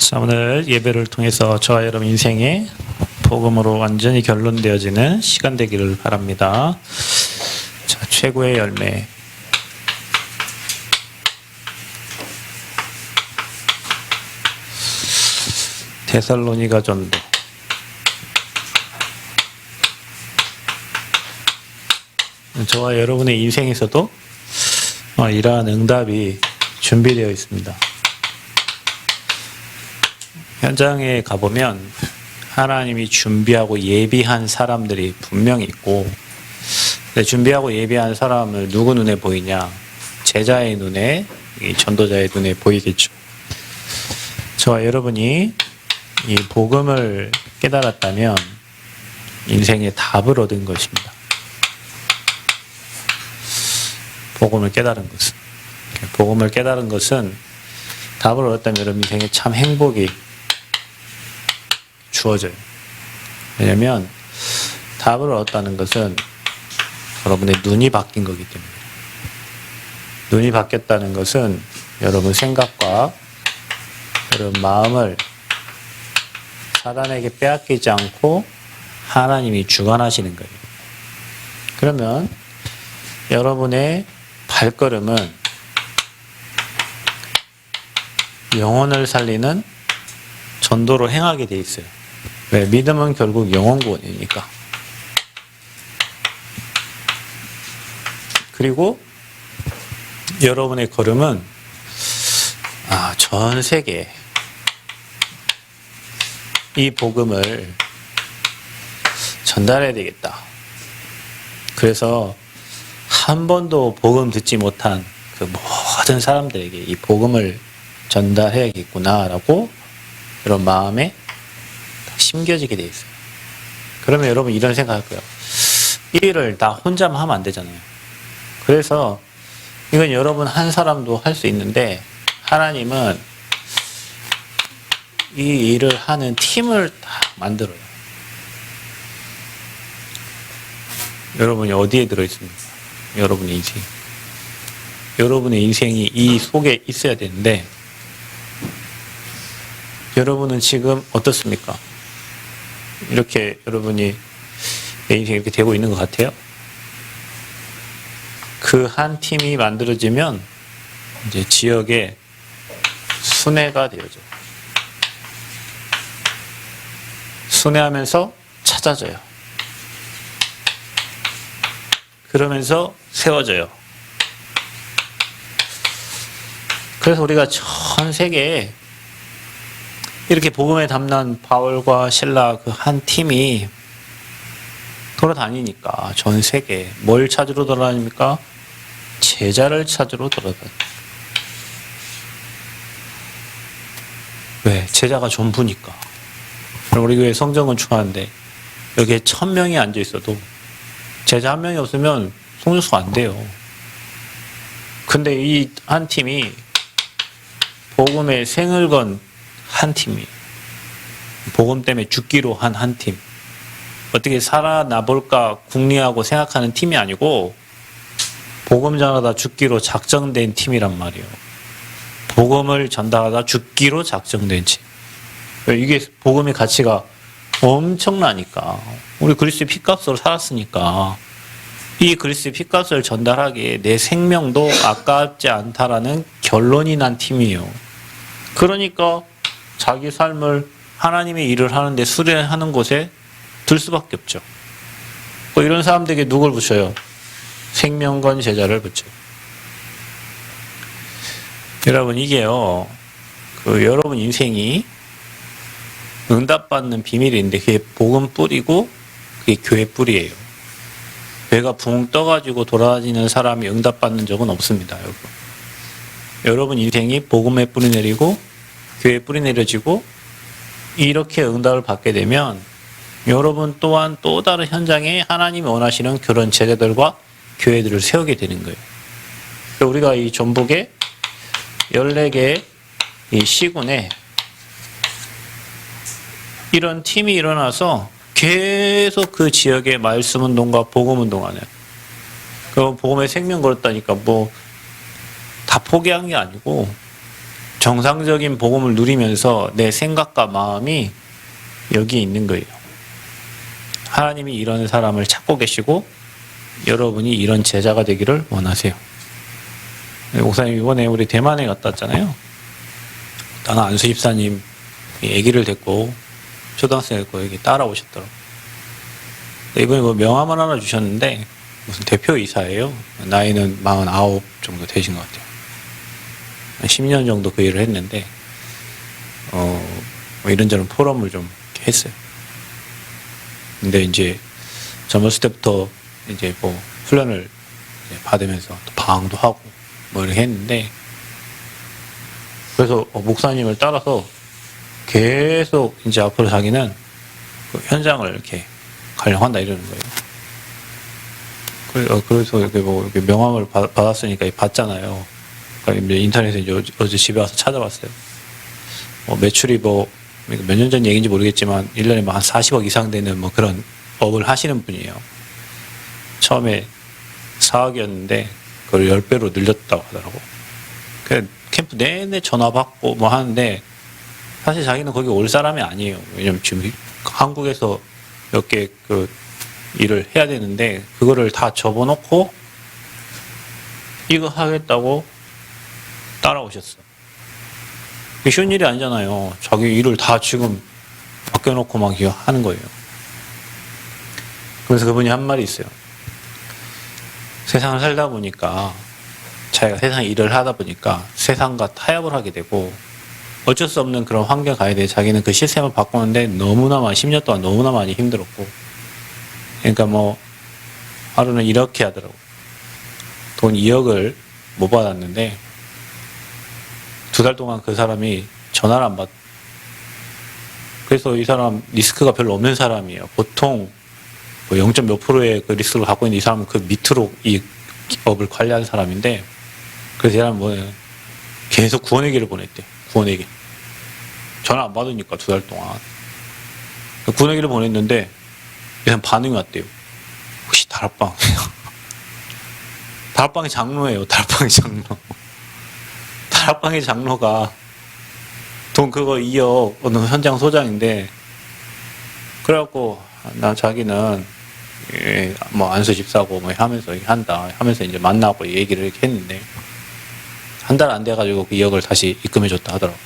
자, 오늘 예배를 통해서 저와 여러분 인생의 복음으로 완전히 결론되어지는 시간 되기를 바랍니다. 자, 최고의 열매. 데살로니가 전도. 저와 여러분의 인생에서도 이러한 응답이 준비되어 있습니다. 현장에 가보면 하나님이 준비하고 예비한 사람들이 분명히 있고, 준비하고 예비한 사람을 누구 눈에 보이냐? 제자의 눈에, 전도자의 눈에 보이겠죠. 저와 여러분이 이 복음을 깨달았다면 인생의 답을 얻은 것입니다. 복음을 깨달은 것은 답을 얻었다면 여러분 인생에 참 행복이 주어져요. 왜냐하면 답을 얻었다는 것은 여러분의 눈이 바뀐 거기 때문에. 눈이 바뀌었다는 것은 여러분 생각과 여러분 마음을 사단에게 빼앗기지 않고 하나님이 주관하시는 거예요. 그러면 여러분의 발걸음은 영혼을 살리는 전도로 행하게 돼 있어요. 왜? 믿음은 결국 영혼 구원이니까. 그리고 여러분의 걸음은 전 세계 이 복음을 전달해야 되겠다. 그래서 한 번도 복음 듣지 못한 그 모든 사람들에게 이 복음을 전달해야겠구나라고 이런 마음에 심겨지게 돼 있어요. 그러면 여러분 이런 생각할 거예요. 이 일을 다 혼자만 하면 안 되잖아요. 그래서 이건 여러분 한 사람도 할 수 있는데 하나님은 이 일을 하는 팀을 다 만들어요. 여러분이 어디에 들어있습니까? 여러분의 인생. 여러분의 인생이 이 속에 있어야 되는데 여러분은 지금 어떻습니까? 이렇게 여러분이 내 인생이 이렇게 되고 있는 것 같아요? 그 한 팀이 만들어지면 이제 지역에 순회가 되어져요. 순회하면서 찾아져요. 그러면서 세워져요. 그래서 우리가 전 세계에 이렇게 복음에 담난 바울과 실라 그 한 팀이 돌아다니니까 전 세계 뭘 찾으러 돌아다닙니까? 제자를 찾으러 돌아다닙니다. 왜? 제자가 전부니까. 우리 교회 성전건축하는데 여기에 1000명이 앉아 있어도 제자 한 명이 없으면 성전수가 안 돼요. 근데 이 한 팀이 복음의 생을 건 한 팀이 복음 때문에 죽기로 한 한 팀. 어떻게 살아나볼까 궁리하고 생각하는 팀이 아니고 복음 전하다 죽기로 작정된 팀이란 말이에요. 복음을 전달하다 죽기로 작정된 팀. 이게 복음의 가치가 엄청나니까. 우리 그리스도의 피값으로 살았으니까 이 그리스도의 피값을 전달하기에 내 생명도 아깝지 않다라는 결론이 난 팀이에요. 그러니까 자기 삶을 하나님의 일을 하는데 수련하는 곳에 둘 수밖에 없죠. 이런 사람들에게 누굴 붙여요? 생명건 제자를 붙여요. 여러분 이게요, 여러분 인생이 응답받는 비밀인데 그게 복음 뿌리고 그게 교회 뿌리예요. 배가 붕 떠가지고 돌아다니는 사람이 응답받는 적은 없습니다. 여러분 인생이 복음에 뿌리 내리고 교회에 뿌리 내려지고 이렇게 응답을 받게 되면 여러분 또한 또 다른 현장에 하나님이 원하시는 그런 제자들과 교회들을 세우게 되는 거예요. 우리가 이 전북에 14개 이 시군에 이런 팀이 일어나서 계속 그 지역의 말씀운동과 복음운동하는, 그 복음의 생명 걸었다니까 다 포기한 게 아니고 정상적인 복음을 누리면서 내 생각과 마음이 여기에 있는 거예요. 하나님이 이런 사람을 찾고 계시고 여러분이 이런 제자가 되기를 원하세요. 목사님 이번에 우리 대만에 갔다 왔잖아요. 나는 안수 집사님 아기를 데리고 초등학생 데리고 여기 따라오셨더라고요. 이번에 뭐 명함을 하나 주셨는데 무슨 대표이사예요. 나이는 49 정도 되신 것 같아요. 10년 정도 그 일을 했는데 뭐 이런저런 포럼을 좀 했어요. 근데 이제 젊었을 때부터 이제 뭐 훈련을 받으면서 또 방황도 하고 뭐 이렇게 했는데 그래서 목사님을 따라서 계속 이제 앞으로 자기는 그 현장을 이렇게 가려고 한다 이러는 거예요. 그래서 이렇게 뭐 이렇게 명함을 받았으니까 봤잖아요. 그러니까 이제 인터넷에 이제 어제 집에 와서 찾아봤어요. 매출이 뭐 몇 년 전 얘기인지 모르겠지만 1년에 뭐 한 40억 이상 되는 뭐 그런 업을 하시는 분이에요. 처음에 4억이었는데 그걸 10배로 늘렸다고 하더라고. 그 캠프 내내 전화 받고 뭐 하는데 사실 자기는 거기 올 사람이 아니에요. 왜냐면 지금 한국에서 몇 개 그 일을 해야 되는데 그거를 다 접어놓고 이거 하겠다고 따라오셨어. 이게 쉬운 일이 아니잖아요. 자기 일을 다 지금 맡겨놓고 막 하는 거예요. 그래서 그분이 한 말이 있어요. 세상을 살다 보니까 자기가 세상 일을 하다 보니까 세상과 타협을 하게 되고 어쩔 수 없는 그런 환경에 가야 돼. 자기는 그 시스템을 바꾸는데 너무나 많이 10년 동안 너무나 많이 힘들었고 그러니까 뭐 하루는 이렇게 하더라고. 돈 2억을 못 받았는데 2달 동안 그 사람이 전화를 안 받. 그래서 이 사람 리스크가 별로 없는 사람이에요. 보통 뭐 0. 몇 %의 그 리스크를 갖고 있는 이 사람은 그 밑으로 이 업을 관리하는 사람인데 그래서 이 사람은 뭐예요? 계속 구원회계를 보냈대. 구원회계. 전화 안 받으니까 2달 동안. 구원회계를 보냈는데 이 사람 반응이 왔대요. 혹시 다락방? 다락방의 장로예요. 다락방의 장로. 다락방의 장로가 돈 그거 2억 어느 현장 소장인데 그래갖고 나 자기는 뭐 안수 집사고 뭐 하면서 한다 하면서 이제 만나고 얘기를 이렇게 했는데 한 달 안 돼가지고 그 2억을 다시 입금해줬다 하더라고.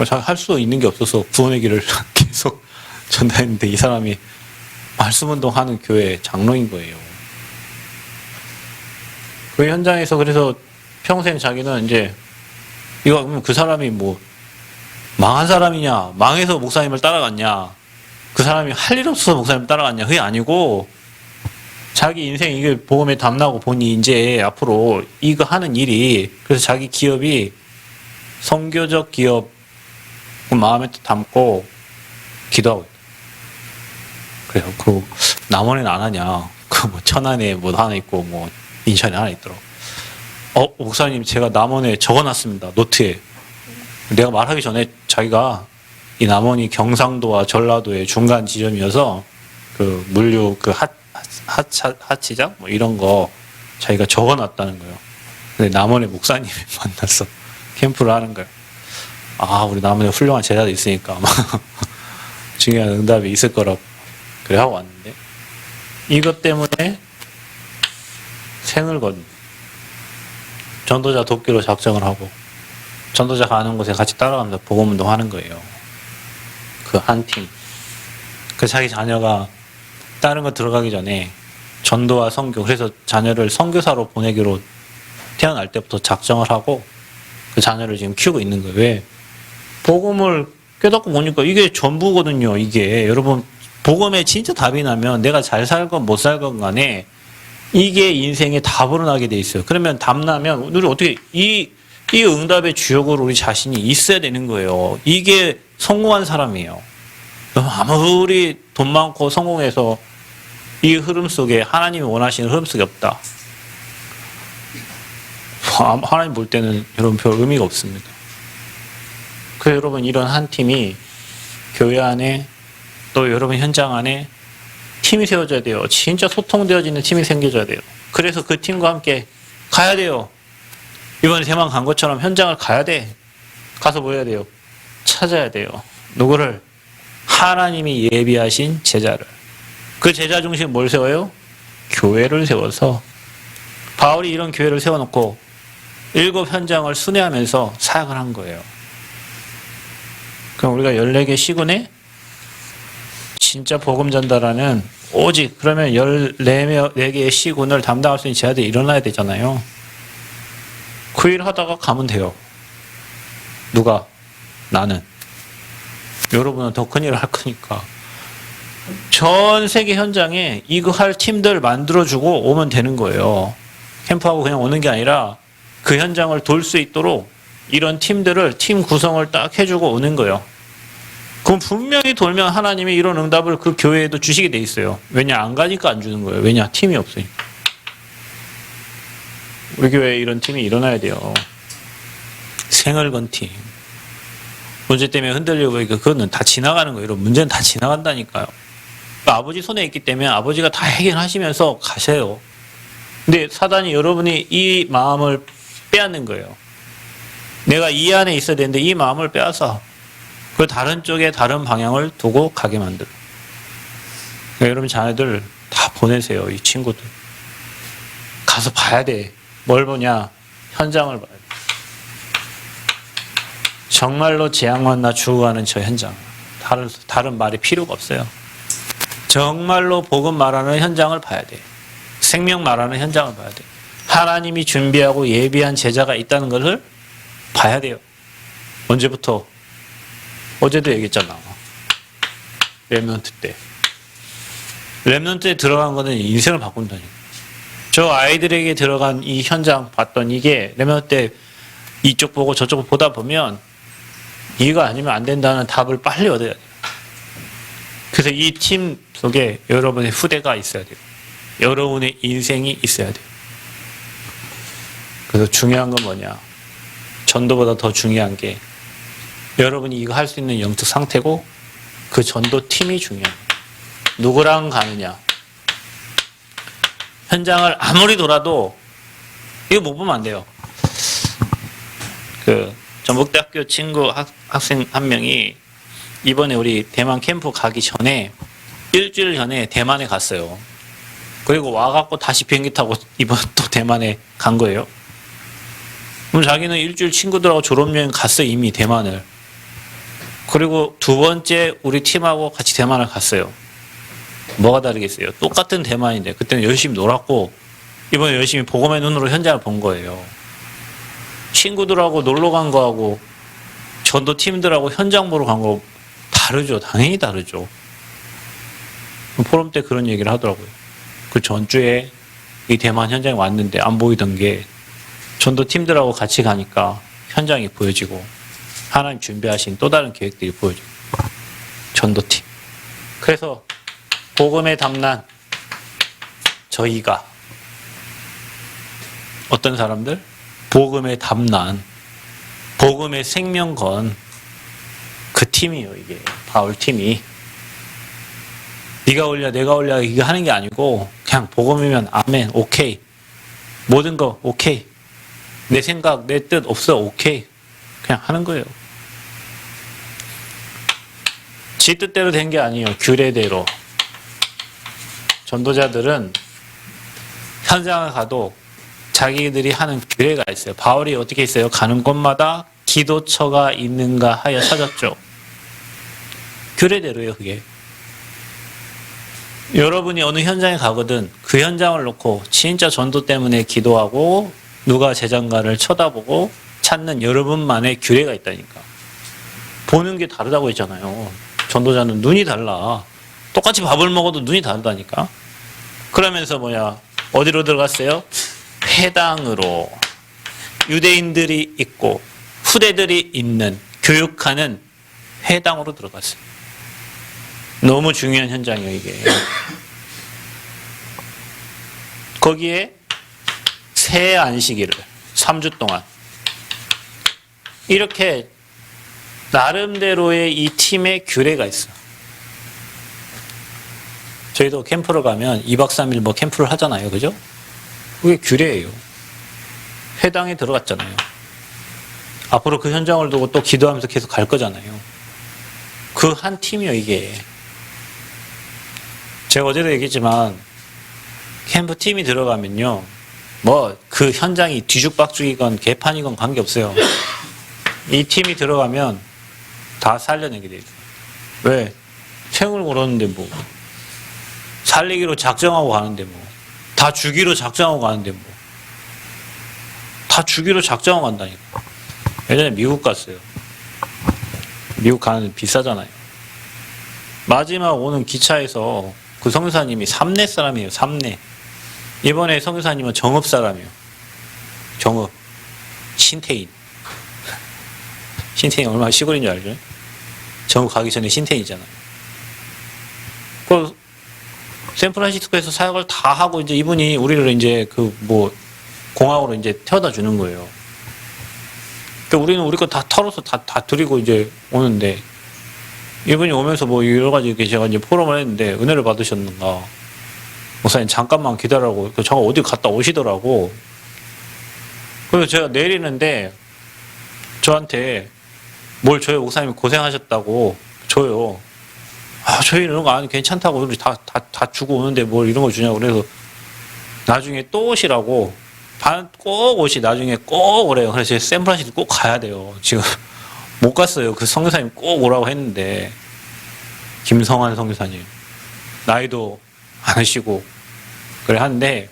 자기 할 수 있는 게 없어서 구원회계를 계속 전달했는데 이 사람이 말씀운동 하는 교회 장로인 거예요. 그 현장에서 그래서 평생 자기는 이제 이거 그러면 그 사람이 뭐 망한 사람이냐 망해서 목사님을 따라갔냐 그 사람이 할 일 없어서 목사님을 따라갔냐 그게 아니고 자기 인생 이게 복음에 담나고 보니 이제 앞으로 이거 하는 일이 그래서 자기 기업이 선교적 기업 마음에 담고 기도하고 있다. 그래서 그 남원에는 안 하냐 그 뭐 천안에 뭐 하나 있고 뭐 인천에 하나 있더라고. 목사님 제가 남원에 적어놨습니다. 노트에. 내가 말하기 전에 자기가 이 남원이 경상도와 전라도의 중간 지점이어서 그 물류 그 하치장 뭐 이런 거 자기가 적어놨다는 거예요. 근데 남원의 목사님이 만나서 캠프를 하는 거예요. 우리 남원에 훌륭한 제자도 있으니까 아마 중요한 응답이 있을 거라고 그래 하고 왔는데 이것 때문에 생을 건 전도자 돕기로 작정을 하고 전도자 가는 곳에 같이 따라가면서 복음운동 하는 거예요. 그 한 팀. 그 자기 자녀가 다른 거 들어가기 전에 전도와 선교 그래서 자녀를 선교사로 보내기로 태어날 때부터 작정을 하고 그 자녀를 지금 키우고 있는 거예요. 왜? 복음을 깨닫고 보니까 이게 전부거든요. 이게 여러분 복음에 진짜 답이 나면 내가 잘 살건 못 살건 간에 이게 인생의 답으로 나게 돼 있어요. 그러면 답 나면 우리 어떻게 이 응답의 주역으로 우리 자신이 있어야 되는 거예요. 이게 성공한 사람이에요. 아무리 돈 많고 성공해서 이 흐름 속에 하나님이 원하시는 흐름 속에 없다. 하나님 볼 때는 여러분 별 의미가 없습니다. 그래서 여러분 이런 한 팀이 교회 안에 또 여러분 현장 안에 팀이 세워져야 돼요. 진짜 소통되어지는 팀이 생겨져야 돼요. 그래서 그 팀과 함께 가야 돼요. 이번에 대만 간 것처럼 현장을 가야 돼. 가서 뭐 해야 돼요? 찾아야 돼요. 누구를? 하나님이 예비하신 제자를. 그 제자 중심에 뭘 세워요? 교회를 세워서 바울이 이런 교회를 세워놓고 7 현장을 순회하면서 사역을 한 거예요. 그럼 우리가 14개 시군에 진짜 복음 전달하는 오직 그러면 14개의 시군을 담당할 수 있는 제자들이 일어나야 되잖아요. 그 일 하다가 가면 돼요. 누가? 나는. 여러분은 더 큰 일을 할 거니까. 전 세계 현장에 이거 할 팀들 만들어주고 오면 되는 거예요. 캠프하고 그냥 오는 게 아니라 그 현장을 돌 수 있도록 이런 팀들을 팀 구성을 딱 해주고 오는 거예요. 그럼 분명히 돌면 하나님이 이런 응답을 그 교회에도 주시게 돼 있어요. 왜냐? 안 가니까 안 주는 거예요. 왜냐? 팀이 없으니까. 우리 교회에 이런 팀이 일어나야 돼요. 생을 건 팀. 문제 때문에 흔들리고 보니까 그거는 다 지나가는 거예요. 이런 문제는 다 지나간다니까요. 그러니까 아버지 손에 있기 때문에 아버지가 다 해결하시면서 가세요. 근데 사단이 여러분이 이 마음을 빼앗는 거예요. 내가 이 안에 있어야 되는데 이 마음을 빼앗아 그 다른 쪽에 다른 방향을 두고 가게 만들어. 그러니까 여러분 자녀들 다 보내세요. 이 친구들. 가서 봐야 돼. 뭘 보냐? 현장을 봐야 돼. 정말로 재앙 만나 죽어가는 저 현장. 다른 말이 필요가 없어요. 정말로 복음 말하는 현장을 봐야 돼. 생명 말하는 현장을 봐야 돼. 하나님이 준비하고 예비한 제자가 있다는 것을 봐야 돼요. 언제부터? 어제도 얘기했잖아. 렘넌트 때. 렘넌트에 들어간 거는 인생을 바꾼다니까. 저 아이들에게 들어간 이 현장 봤던 이게 렘넌트 때 이쪽 보고 저쪽 보다 보면 이거 아니면 안 된다는 답을 빨리 얻어야 돼요. 그래서 이 팀 속에 여러분의 후대가 있어야 돼요. 여러분의 인생이 있어야 돼요. 그래서 중요한 건 뭐냐? 전도보다 더 중요한 게 여러분이 이거 할 수 있는 영적 상태고 그 전도 팀이 중요해요. 누구랑 가느냐? 현장을 아무리 돌아도 이거 못 보면 안 돼요. 그 전북대학교 친구 학생 한 명이 이번에 우리 대만 캠프 가기 전에 일주일 전에 대만에 갔어요. 그리고 와갖고 다시 비행기 타고 이번 또 대만에 간 거예요. 그럼 자기는 일주일 친구들하고 졸업여행 갔어요. 이미 대만을. 그리고 2번째 우리 팀하고 같이 대만을 갔어요. 뭐가 다르겠어요? 똑같은 대만인데 그때는 열심히 놀았고 이번에 열심히 복음의 눈으로 현장을 본 거예요. 친구들하고 놀러 간 거하고 전도팀들하고 현장 보러 간 거 다르죠. 당연히 다르죠. 포럼 때 그런 얘기를 하더라고요. 그 전주에 이 대만 현장에 왔는데 안 보이던 게 전도팀들하고 같이 가니까 현장이 보여지고 하나님 준비하신 또 다른 계획들이 보여지고 전도팀. 그래서 복음의 담난 저희가 어떤 사람들? 복음의 담난 복음의 생명건 그 팀이에요. 이게 바울 팀이 네가 올려 내가 올려 이거 하는 게 아니고 그냥 복음이면 아멘 오케이 모든 거 오케이 내 생각 내 뜻 없어 오케이 그냥 하는 거예요. 지 뜻대로 된 게 아니에요. 규례대로. 전도자들은 현장을 가도 자기들이 하는 규례가 있어요. 바울이 어떻게 했어요? 가는 곳마다 기도처가 있는가 하여 찾았죠. 규례대로요, 그게. 여러분이 어느 현장에 가거든 그 현장을 놓고 진짜 전도 때문에 기도하고 누가 제자인가를 쳐다보고 찾는 여러분만의 규례가 있다니까. 보는 게 다르다고 했잖아요. 전도자는 눈이 달라. 똑같이 밥을 먹어도 눈이 다르다니까. 그러면서 어디로 들어갔어요? 회당으로. 유대인들이 있고 후대들이 있는 교육하는 회당으로 들어갔어요. 너무 중요한 현장이에요, 이게. 거기에 새 안식일을 3주 동안 이렇게 나름대로의 이 팀의 규례가 있어요. 저희도 캠프를 가면 2박 3일 캠프를 하잖아요. 그죠? 그게 규례예요. 회당에 들어갔잖아요. 앞으로 그 현장을 두고 또 기도하면서 계속 갈 거잖아요. 그 한 팀이요, 이게. 제가 어제도 얘기했지만, 캠프 팀이 들어가면요, 뭐, 그 현장이 뒤죽박죽이건 개판이건 관계없어요. 이 팀이 들어가면 다 살려내게 돼 있어요. 왜? 생을 걸었는데 뭐, 살리기로 작정하고 가는데 뭐, 다 주기로 작정하고 가는데 뭐, 다 주기로 작정하고 간다니까. 예전에 미국 갔어요. 미국 가는 비싸잖아요. 마지막 오는 기차에서 그 선교사님이 삼내 사람이에요. 삼내. 이번에 선교사님은 정읍 사람이에요. 정읍. 신태인. 신태인 얼마나 시골인 줄 알죠? 정읍 가기 전에 신태인이잖아요. 그 샌프란시스코에서 사역을 다 하고 이제 이분이 우리를 이제 그 뭐 공항으로 이제 태워다 주는 거예요. 그러니까 우리는 우리 거 다 털어서 다 드리고 이제 오는데 이분이 오면서 뭐 여러 가지 이렇게 제가 이제 포럼을 했는데 은혜를 받으셨는가. 목사님 잠깐만 기다려라고. 제가 어디 갔다 오시더라고. 그래서 제가 내리는데 저한테 뭘 줘요. 목사님 고생하셨다고 줘요. 아, 저희 이런 거 아니 괜찮다고 우리 다 주고 오는데 뭘 이런 거 주냐고. 그래서 나중에 또 오시라고. 꼭 오시 나중에 꼭 오래요. 그래서 제가 샌프란시스코 꼭 가야 돼요. 지금 못 갔어요. 그 선교사님 꼭 오라고 했는데 김성환 선교사님 나이도 많으시고 그래 하는데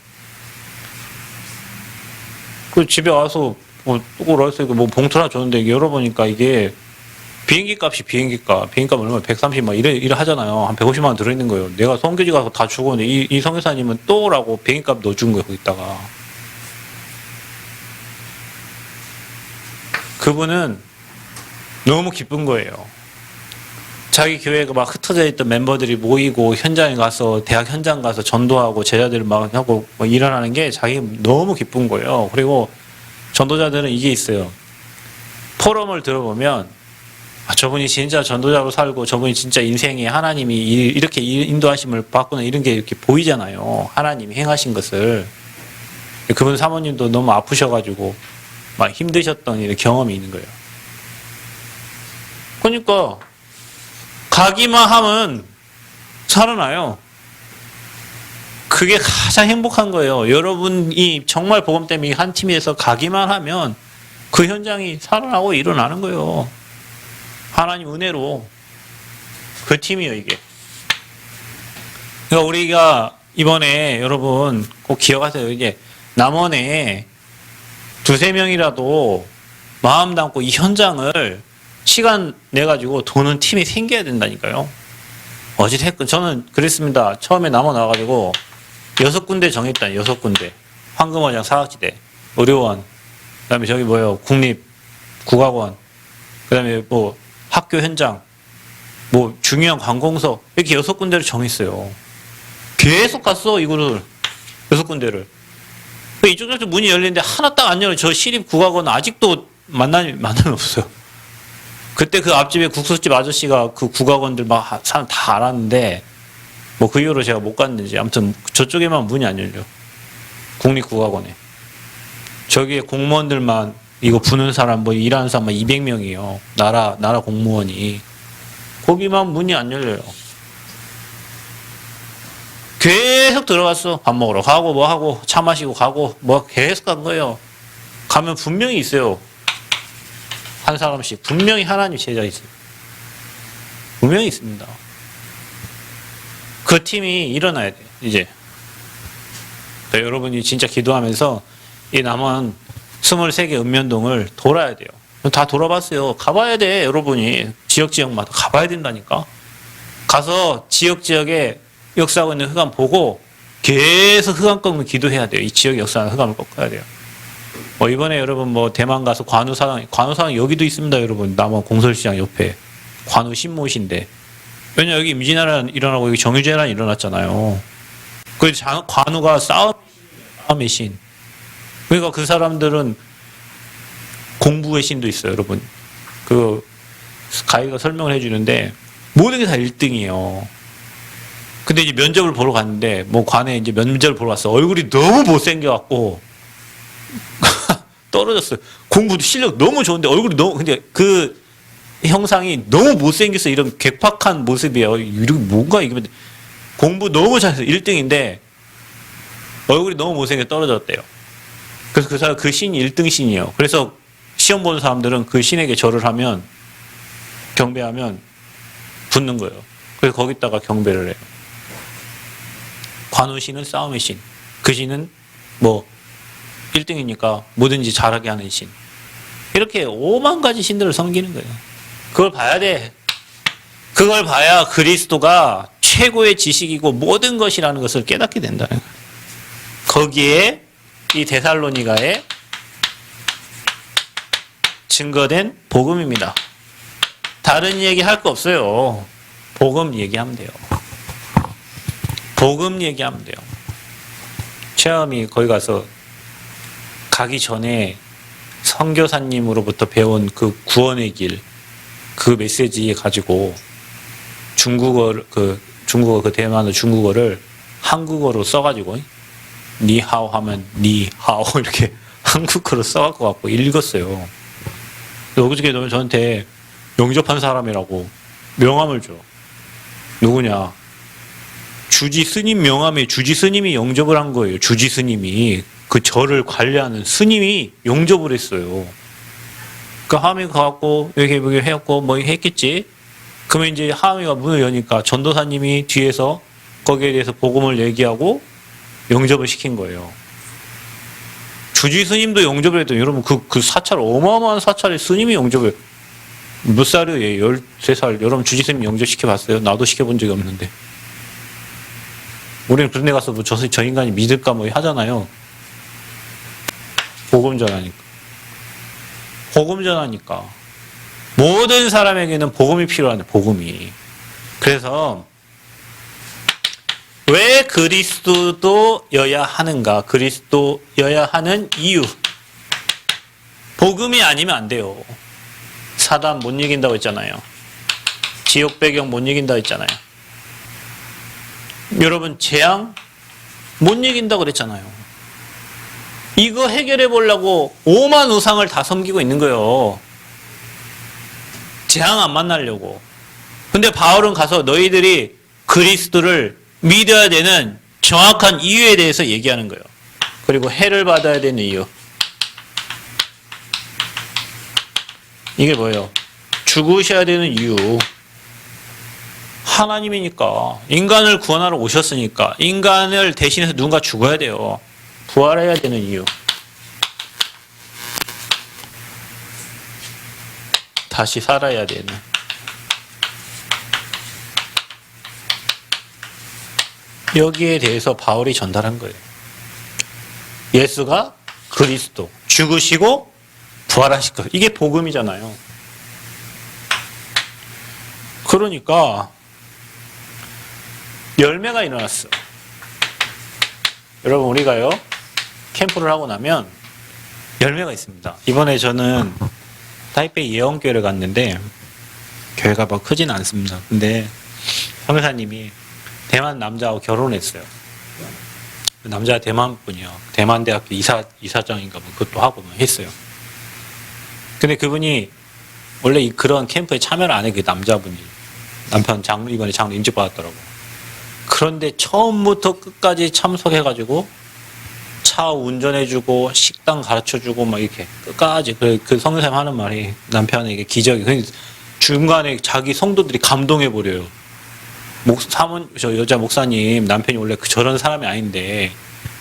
그 집에 와서 뭐 오라고 해서 뭐 봉투 하나 줬는데 열어보니까 이게 비행기 값이 비행기 값 얼마 130 막 이래 하잖아요. 한 150만 원 들어있는 거예요. 내가 선교지 가서 다 주고 오는데 이 선교사님은 또 오라고 비행기 값 넣어준 거예요. 거기다가. 그분은 너무 기쁜 거예요. 자기 교회가 막 흩어져 있던 멤버들이 모이고 현장에 가서 대학 현장 가서 전도하고 제자들 막 하고 뭐 일어나는 게 자기 너무 기쁜 거예요. 그리고 전도자들은 이게 있어요. 포럼을 들어보면 아, 저분이 진짜 전도자로 살고 저분이 진짜 인생에 하나님이 이렇게 인도하심을 받구나 이런 게 이렇게 보이잖아요. 하나님이 행하신 것을. 그분 사모님도 너무 아프셔가지고 막 힘드셨던 이런 경험이 있는 거예요. 그러니까 가기만 하면 살아나요. 그게 가장 행복한 거예요. 여러분이 정말 복음 때문에 한 팀에서 가기만 하면 그 현장이 살아나고 일어나는 거예요. 하나님 은혜로 그 팀이에요, 이게. 그러니까 우리가 이번에 여러분 꼭 기억하세요. 이게 남원에 두세 명이라도 마음 담고 이 현장을 시간 내가지고 도는 팀이 생겨야 된다니까요. 어찌됐건 저는 그랬습니다. 처음에 남원 나와가지고 6군데 정했다. 6군데. 황금어장 사각지대, 의료원, 그 다음에 저기 뭐예요, 국립국악원, 그 다음에 뭐 학교 현장, 뭐 중요한 관공서, 이렇게 6군데를 정했어요. 계속 갔어, 이거를. 6군데를. 이쪽 저쪽 문이 열리는데 하나 딱 안 열어요. 저 시립국악원 아직도 만남이 없어요. 그때 그 앞집에 국수집 아저씨가 그 국악원들 막 사람 다 알았는데 뭐 그 이후로 제가 못 갔는지 아무튼 저쪽에만 문이 안 열려. 국립국악원에. 저기에 공무원들만 이거 부는 사람 뭐 일하는 사람만 200명이에요. 나라 공무원이. 거기만 문이 안 열려요. 계속 들어갔어. 밥 먹으러 가고 뭐 하고 차 마시고 가고 뭐 계속 간 거예요. 가면 분명히 있어요. 한 사람씩 분명히 하나님 제자 있어요. 분명히 있습니다. 그 팀이 일어나야 돼요. 이제 여러분이 진짜 기도하면서 이 남은 23개 읍면동을 돌아야 돼요. 다 돌아봤어요. 가봐야 돼. 여러분이 지역마다 가봐야 된다니까. 가서 지역에 역사하고 있는 흑암 보고 계속 흑암 꺾는 기도해야 돼요. 이 지역의 역사는 흑암을 꺾어야 돼요. 뭐 이번에 여러분 뭐 대만 가서 관우사당 여기도 있습니다. 여러분 남원 공설시장 옆에 관우 신모시인데 왜냐 여기 임진왜란 일어나고 여기 정유재란 일어났잖아요. 그 관우가 싸움의 신. 그러니까 그 사람들은 공부의 신도 있어요. 여러분 그 가이가 설명을 해주는데 모든 게 다 1등이에요. 근데 이제 면접을 보러 갔는데 뭐 관에 이제 면접을 보러 갔어. 얼굴이 너무 못생겨갖고 떨어졌어요. 공부도 실력 너무 좋은데 얼굴이 너무 근데 그 형상이 너무 못생겼어. 이런 괴팍한 모습이에요. 이런 뭔가 이게 공부 너무 잘해서 1등인데 얼굴이 너무 못생겨 떨어졌대요. 그래서 그 사람 그 신이 1등 신이에요. 그래서 시험 보는 사람들은 그 신에게 절을 하면 경배하면 붙는 거예요. 그래서 거기다가 경배를 해요. 관우신은 싸움의 신. 그 신은 뭐 1등이니까 뭐든지 잘하게 하는 신. 이렇게 5만 가지 신들을 섬기는 거예요. 그걸 봐야 돼. 그걸 봐야 그리스도가 최고의 지식이고 모든 것이라는 것을 깨닫게 된다는 거예요. 거기에 이 데살로니가에 증거된 복음입니다. 다른 얘기 할 거 없어요. 복음 얘기하면 돼요. 복음 얘기하면 돼요. 최암이 거기 가서 가기 전에 선교사님으로부터 배운 그 구원의 길, 그 메시지 가지고 중국어 그 대만어 중국어를 한국어로 써가지고 니하오 하면 니하오 이렇게 한국어로 써갖고 갖고 읽었어요. 어저께 저한테 영접한 사람이라고 명함을 줘. 누구냐? 주지 스님 명함에 주지 스님이 영접을 한 거예요. 주지 스님이 그 절을 관리하는 스님이 영접을 했어요. 그 하암이 가갖고 이렇게 해갖고 뭐 했겠지. 그러면 이제 하암이가 문을 여니까 전도사님이 뒤에서 거기에 대해서 복음을 얘기하고 영접을 시킨 거예요. 주지 스님도 영접을 했더니 여러분 그 사찰 어마어마한 사찰에 스님이 영접을 몇 살이에요? 13살. 여러분 주지 스님 영접 시켜봤어요? 나도 시켜본 적이 없는데. 우리는 그런 데 가서 뭐 저 인간이 믿을까 뭐 하잖아요. 복음 전하니까. 복음 전하니까. 모든 사람에게는 복음이 필요한데, 복음이. 그래서, 왜 그리스도여야 하는가? 그리스도여야 하는 이유. 복음이 아니면 안 돼요. 사단 못 이긴다고 했잖아요. 지옥 배경 못 이긴다고 했잖아요. 여러분, 재앙 못 이긴다고 그랬잖아요. 이거 해결해 보려고 5만 우상을 다 섬기고 있는 거예요. 재앙 안 만나려고. 근데 바울은 가서 너희들이 그리스도를 믿어야 되는 정확한 이유에 대해서 얘기하는 거예요. 그리고 해를 받아야 되는 이유. 이게 뭐예요? 죽으셔야 되는 이유. 하나님이니까. 인간을 구원하러 오셨으니까. 인간을 대신해서 누군가 죽어야 돼요. 부활해야 되는 이유. 다시 살아야 되는. 여기에 대해서 바울이 전달한 거예요. 예수가 그리스도. 죽으시고 부활하실 거. 이게 복음이잖아요. 그러니까 열매가 일어났어. 여러분 우리가요 캠프를 하고 나면 열매가 있습니다. 이번에 저는 타이베이 예원교회를 갔는데 교회가 막 크진 않습니다. 근데 선교사님이 대만 남자하고 결혼했어요. 남자가 대만 분이요. 대만대학교 이사장인가 뭐 그것도 하고 뭐 했어요. 근데 그분이 원래 그런 캠프에 참여를 안 해. 그 남자분이 남편 이번에 장로 인직받았더라고. 그런데 처음부터 끝까지 참석해가지고 차 운전해주고 식당 가르쳐주고 막 이렇게 끝까지 그 성교사님 하는 말이 남편에게 기적이. 중간에 자기 성도들이 감동해버려요. 저 여자 목사님 남편이 원래 저런 사람이 아닌데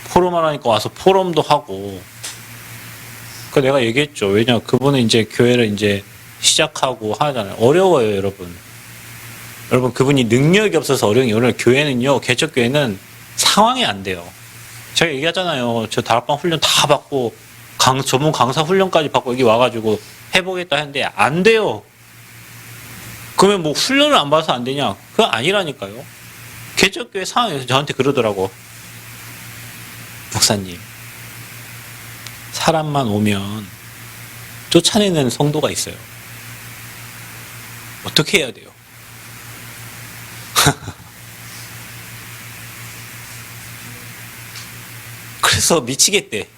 포럼을 하니까 와서 포럼도 하고. 그 내가 얘기했죠. 왜냐 그분은 이제 교회를 이제 시작하고 하잖아요. 어려워요, 여러분. 여러분 그분이 능력이 없어서 어려운 게 오늘 교회는요. 개척교회는 상황이 안 돼요. 제가 얘기하잖아요. 저 다락방 훈련 다 받고 전문 강사 훈련까지 받고 여기 와가지고 해보겠다 했는데 안 돼요. 그러면 뭐 훈련을 안 받아서 안 되냐? 그거 아니라니까요. 개척교회 상황에서 저한테 그러더라고. 목사님, 사람만 오면 쫓아내는 성도가 있어요. 어떻게 해야 돼요? 그래서 미치겠대.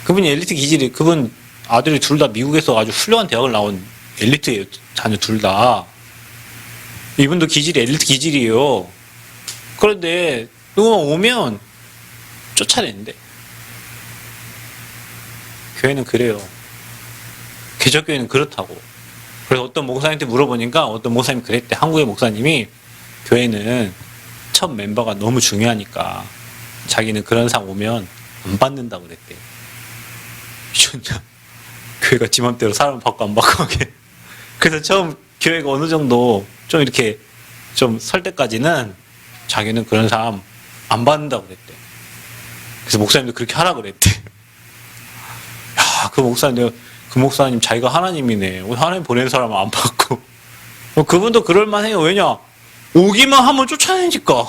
그분이 엘리트 기질이, 그분 아들이 둘 다 미국에서 아주 훌륭한 대학을 나온 엘리트예요. 자녀 둘 다. 이분도 기질이 엘리트 기질이에요. 그런데 누구만 오면 쫓아내는데. 교회는 그래요. 개척교회는 그렇다고. 그래서 어떤 목사님한테 물어보니까 어떤 목사님이 그랬대. 한국의 목사님이 교회는 첫 멤버가 너무 중요하니까 자기는 그런 상 오면 안 받는다고 그랬대. 미쳤냐? 교회가 지 맘대로 사람 받고 안 받고 하게. 그래서 처음 교회가 어느 정도 좀 이렇게 좀 설 때까지는 자기는 그런 사람 안 받는다고 그랬대. 그래서 목사님도 그렇게 하라 그랬대. 야, 그 목사님 자기가 하나님이네. 하나님 보낸 사람은 안 받고. 그분도 그럴만해요. 왜냐? 오기만 하면 쫓아내니까.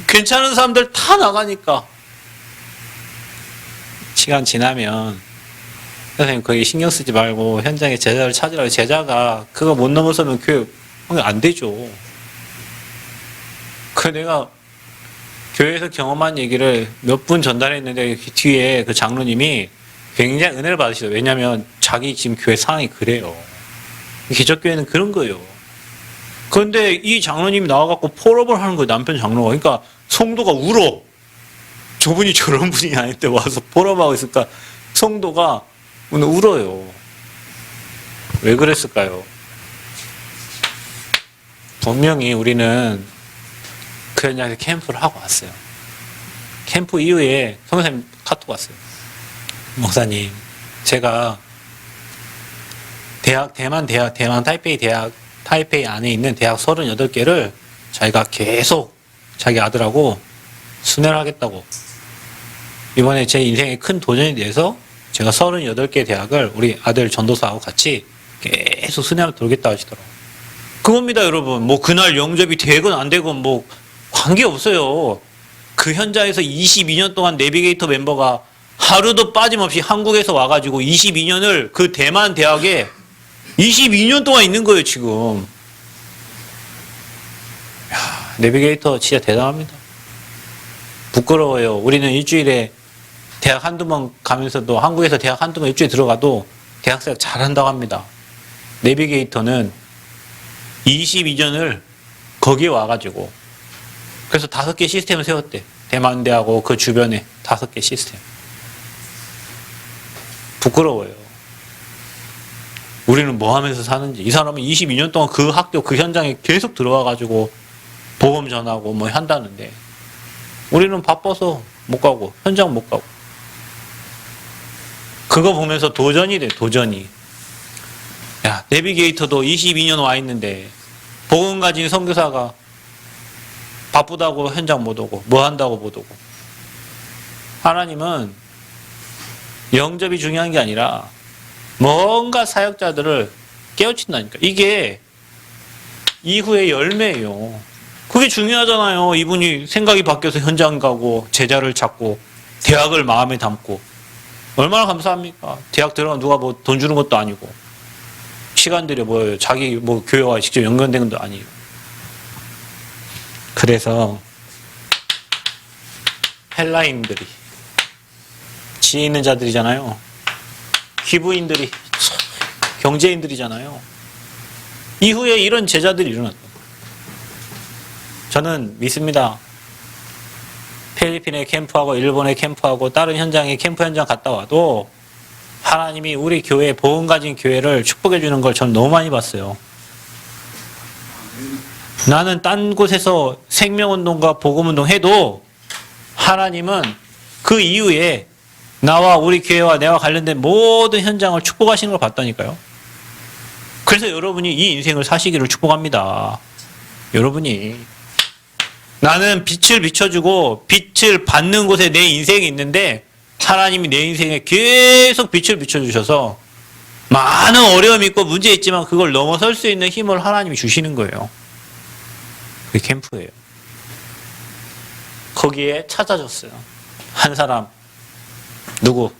괜찮은 사람들 다 나가니까. 시간 지나면 선생님 거기 신경 쓰지 말고 현장에 제자를 찾으라고. 제자가 그거 못 넘어서면 교회 안 되죠. 그 내가 교회에서 경험한 얘기를 몇 분 전달했는데 뒤에 그 장로님이 굉장히 은혜를 받으시죠. 왜냐하면 자기 지금 교회 상황이 그래요. 기적교회는 그런 거예요. 그런데 이 장로님이 나와갖고 폴업을 하는 거예요. 남편 장로가. 그러니까 성도가 울어. 저분이 저런 분이 아닌데 와서 폴업하고 있으니까 성도가 울어요. 왜 그랬을까요? 분명히 우리는 그 현장에서 캠프를 하고 왔어요. 캠프 이후에 선생님 카톡 왔어요. 목사님, 제가 대만 타이페이 안에 있는 대학 38개를 자기가 계속 자기 아들하고 순회를 하겠다고. 이번에 제 인생의 큰 도전에 대해서 제가 38개 대학을 우리 아들 전도사하고 같이 계속 순회하며 돌겠다 하시더라고요. 그겁니다, 여러분. 뭐 그날 영접이 되건 안 되건 뭐 관계없어요. 그 현장에서 22년 동안 내비게이터 멤버가 하루도 빠짐없이 한국에서 와가지고 22년을 그 대만 대학에 22년 동안 있는 거예요, 지금. 야, 내비게이터 진짜 대단합니다. 부끄러워요. 우리는 일주일에 대학 한두 번 가면서도 한국에서 대학 한두 번 일주일에 들어가도 대학생 잘한다고 합니다. 내비게이터는 22년을 거기에 와가지고 그래서 5개 시스템을 세웠대. 대만대하고 그 주변에 5개 시스템. 부끄러워요. 우리는 뭐 하면서 사는지. 이 사람은 22년 동안 그 학교, 그 현장에 계속 들어와가지고 보험 전하고 뭐 한다는데 우리는 바빠서 못 가고, 현장 못 가고. 그거 보면서 도전이 돼, 도전이. 야, 내비게이터도 22년 와 있는데 복음 가진 선교사가 바쁘다고 현장 못 오고, 뭐 한다고 못 오고. 하나님은 영접이 중요한 게 아니라 뭔가 사역자들을 깨우친다니까. 이게 이후의 열매예요. 그게 중요하잖아요. 이분이 생각이 바뀌어서 현장 가고 제자를 찾고 대학을 마음에 담고. 얼마나 감사합니까? 대학 들어가면 누가 뭐 돈 주는 것도 아니고 시간 들여 뭐예요. 자기 뭐 교회와 직접 연관된 것도 아니에요. 그래서 헬라인들이 지혜 있는 자들이잖아요. 기부인들이 경제인들이잖아요. 이후에 이런 제자들이 일어났다. 저는 믿습니다. 필리핀에 캠프하고 일본에 캠프하고 다른 현장에 캠프 현장 갔다 와도 하나님이 우리 교회 복음 가진 교회를 축복해 주는 걸 저는 너무 많이 봤어요. 나는 딴 곳에서 생명운동과 복음운동 해도 하나님은 그 이후에 나와 우리 교회와 내와 관련된 모든 현장을 축복하시는 걸 봤다니까요. 그래서 여러분이 이 인생을 사시기를 축복합니다. 여러분이 나는 빛을 비춰주고 빛을 받는 곳에 내 인생이 있는데 하나님이 내 인생에 계속 빛을 비춰주셔서 많은 어려움이 있고 문제 있지만 그걸 넘어설 수 있는 힘을 하나님이 주시는 거예요. 그게 캠프예요. 거기에 찾아줬어요. 한 사람. 누구?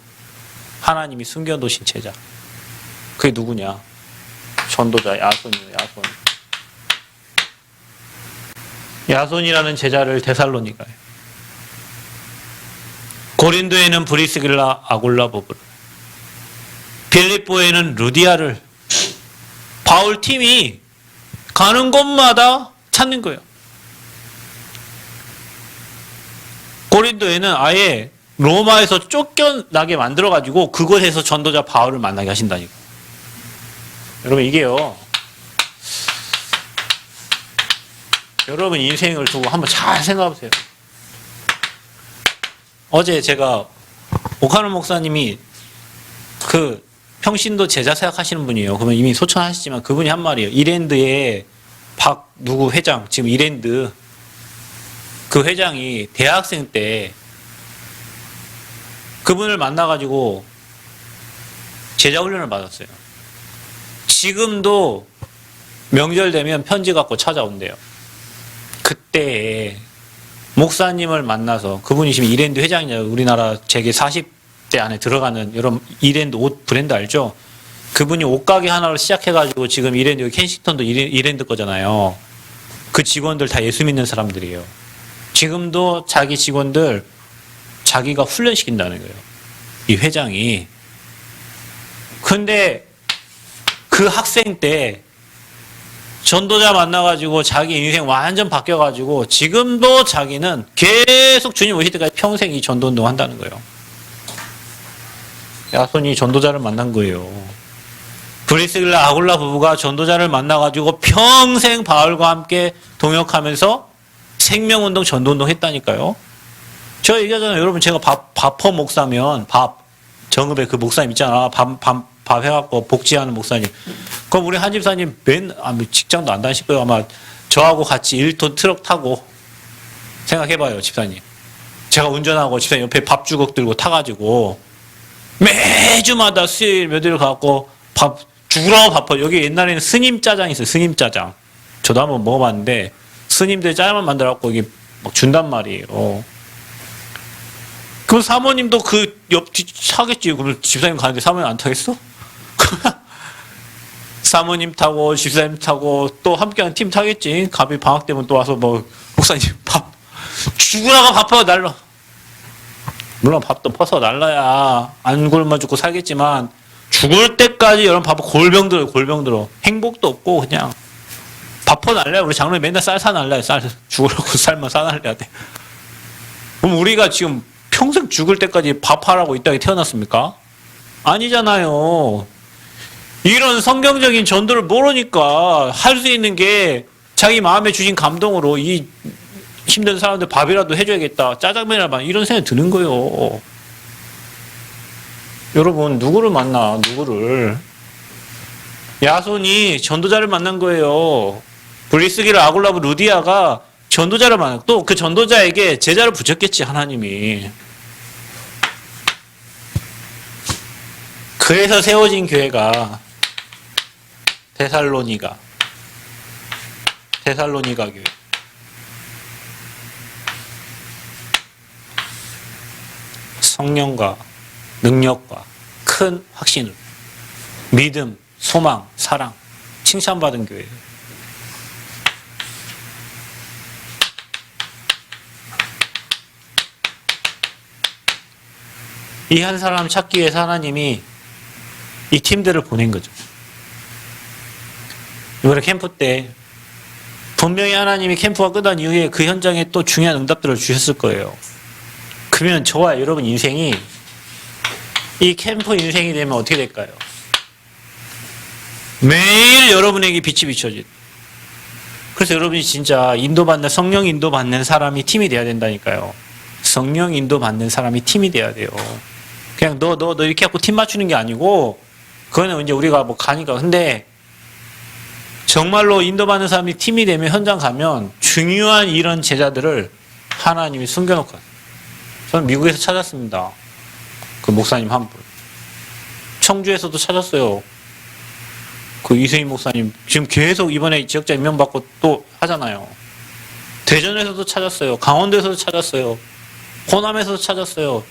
하나님이 숨겨놓으신 제자. 그게 누구냐? 전도자 야손이에요. 야손. 야손이라는 제자를 데살로니가에 고린도에는 브리스길라 아굴라 부부를, 빌립보에는 루디아를, 바울 팀이 가는 곳마다 찾는 거예요. 고린도에는 아예 로마에서 쫓겨나게 만들어가지고 그곳에서 전도자 바울을 만나게 하신다니까. 여러분, 이게요, 여러분 인생을 두고 한번 잘 생각해 보세요. 어제 제가 오카노 목사님이 그 평신도 제자 사역하시는 분이에요. 그러면 이미 소천하시지만 그분이 한 말이에요. 이랜드의 박 누구 회장, 지금 이랜드 그 회장이 대학생 때 그분을 만나가지고 제자 훈련을 받았어요. 지금도 명절 되면 편지 갖고 찾아온대요. 그때 목사님을 만나서, 그분이 지금 이랜드 회장이냐, 우리나라 재계 40대 안에 들어가는 여러분 이랜드 옷 브랜드 알죠? 그분이 옷가게 하나를 시작해가지고 지금 이랜드, 켄싱턴도 이랜드 거잖아요. 그 직원들 다 예수 믿는 사람들이에요. 지금도 자기 직원들 자기가 훈련시킨다는 거예요, 이 회장이. 근데 그 학생 때 전도자 만나가지고 자기 인생 완전 바뀌어가지고 지금도 자기는 계속 주님 오실 때까지 평생 이 전도운동 한다는 거예요. 야손이 전도자를 만난 거예요. 브리스길라 아굴라 부부가 전도자를 만나가지고 평생 바울과 함께 동역하면서 생명운동, 전도운동 했다니까요. 제가 얘기하잖아요. 여러분, 제가 밥퍼 목사면, 정읍에 그 목사님 있잖아. 밥 해갖고 복지하는 목사님. 그럼 우리 한 집사님 직장도 안 다니실 거예요. 아마 저하고 같이 1톤 트럭 타고, 생각해봐요, 집사님. 제가 운전하고 집사님 옆에 밥 주걱 들고 타가지고 매주마다 수요일 몇 일 가갖고 밥 죽으라고 밥퍼. 여기 옛날에는 스님 짜장 있어요. 스님 짜장. 저도 한번 먹어봤는데 스님들 짜장만 만들어갖고 이게 막 준단 말이에요. 그럼 사모님도 그 옆뒤 타겠지. 그럼 집사님 가는데 사모님 안 타겠어? 사모님 타고 집사님 타고 또 함께하는 팀 타겠지. 갑이 방학 되면 또 와서 뭐 목사님 밥 죽으라고 밥퍼 날라. 물론 밥도 퍼서 날라야 안 굶어 죽고 살겠지만 죽을 때까지 여러분 밥 골병 들어. 행복도 없고 그냥 밥퍼 날려야. 우리 장로님 맨날 쌀 사 날려야. 쌀 죽으라고 쌀만 사 날려야 돼. 그럼 우리가 지금 평생 죽을 때까지 밥하라고 이 땅에 태어났습니까? 아니잖아요. 이런 성경적인 전도를 모르니까 할 수 있는 게 자기 마음에 주신 감동으로 이 힘든 사람들 밥이라도 해줘야겠다. 짜장면이라도 이런 생각이 드는 거예요. 여러분, 누구를 만나? 누구를? 야손이 전도자를 만난 거예요. 브리스길라 아굴라부 루디아가 전도자를 만났고 또 그 전도자에게 제자를 붙였겠지, 하나님이. 그래서 세워진 교회가 데살로니가 교회. 성령과 능력과 큰 확신을, 믿음, 소망, 사랑, 칭찬받은 교회예요. 이 한 사람 찾기 위해서 하나님이 이 팀들을 보낸 거죠. 이번에 캠프 때 분명히 하나님이 캠프가 끝난 이후에 그 현장에 또 중요한 응답들을 주셨을 거예요. 그러면 저와 여러분 인생이 이 캠프 인생이 되면 어떻게 될까요? 매일 여러분에게 빛이 비춰진. 그래서 여러분이 진짜 인도받는, 성령 인도받는 사람이 팀이 돼야 된다니까요. 성령 인도받는 사람이 팀이 돼야 돼요. 그냥 너 이렇게 하고 팀 맞추는 게 아니고, 그거는 이제 우리가 뭐 가니까. 근데 정말로 인도받는 사람이 팀이 되면 현장 가면 중요한 이런 제자들을 하나님이 숨겨놓고 가요. 저는 미국에서 찾았습니다. 그 목사님 한 분. 청주에서도 찾았어요. 그 이세인 목사님. 지금 계속 이번에 지역자 임명받고 또 하잖아요. 대전에서도 찾았어요. 강원도에서도 찾았어요. 호남에서도 찾았어요.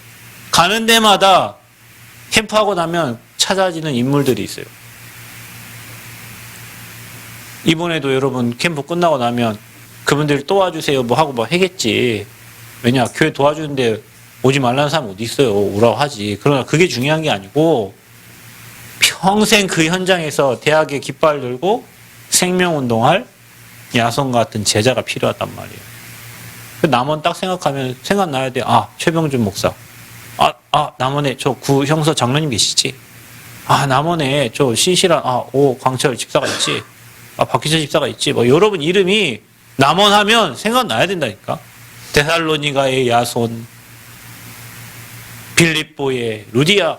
가는 데마다 캠프하고 나면 찾아지는 인물들이 있어요. 이번에도 여러분 캠프 끝나고 나면 그분들 또 와주세요 뭐 하고 뭐 하겠지. 왜냐, 교회 도와주는데 오지 말라는 사람 어디 있어요? 오라고 하지. 그러나 그게 중요한 게 아니고 평생 그 현장에서 대학의 깃발 들고 생명운동할 야손 같은 제자가 필요하단 말이에요. 남원 딱 생각하면 생각나야 돼. 아, 최병준 목사. 남원에 저 구 형사 장로님 계시지? 남원에 저 신실한 오 광철 집사가 있지? 박희철 집사가 있지? 뭐 여러분 이름이 남원 하면 생각나야 된다니까. 데살로니가의 야손, 빌립보의 루디아,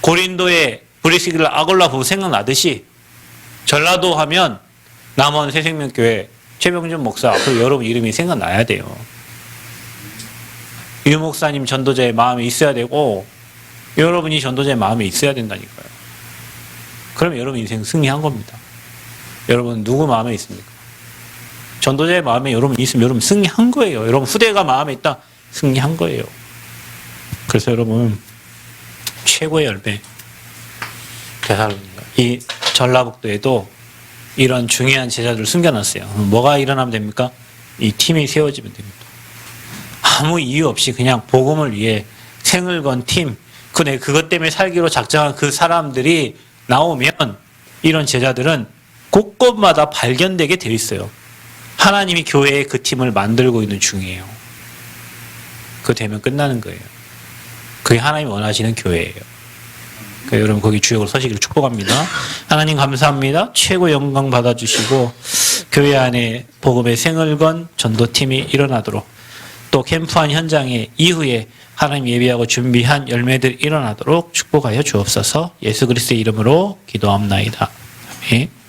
고린도의 브리스길라 아골라 보고 생각나듯이 전라도 하면 남원 새생명교회 최병준 목사, 그리고 여러분 이름이 생각나야 돼요. 유 목사님 전도자의 마음이 있어야 되고 여러분이 전도자의 마음이 있어야 된다니까요. 그러면 여러분 인생 승리한 겁니다. 여러분 누구 마음에 있습니까? 전도자의 마음에 여러분 있으면 여러분 승리한 거예요. 여러분 후대가 마음에 있다 승리한 거예요. 그래서 여러분 최고의 열매 데살로니가 이 전라북도에도 이런 중요한 제자들을 숨겨놨어요. 뭐가 일어나면 됩니까? 이 팀이 세워지면 됩니다. 아무 이유 없이 그냥 복음을 위해 생을 건 팀, 그것 때문에 살기로 작정한 그 사람들이 나오면 이런 제자들은 곳곳마다 발견되게 되어 있어요. 하나님이 교회에 그 팀을 만들고 있는 중이에요. 그거 되면 끝나는 거예요. 그게 하나님이 원하시는 교회예요. 그러니까 여러분 거기 주역으로 서시기를 축복합니다. 하나님 감사합니다. 최고 영광 받아주시고 교회 안에 복음의 생을 건 전도팀이 일어나도록 또 캠프한 현장에 이후에 하나님 예비하고 준비한 열매들 일어나도록 축복하여 주옵소서. 예수 그리스도의 이름으로 기도합나이다. 아멘.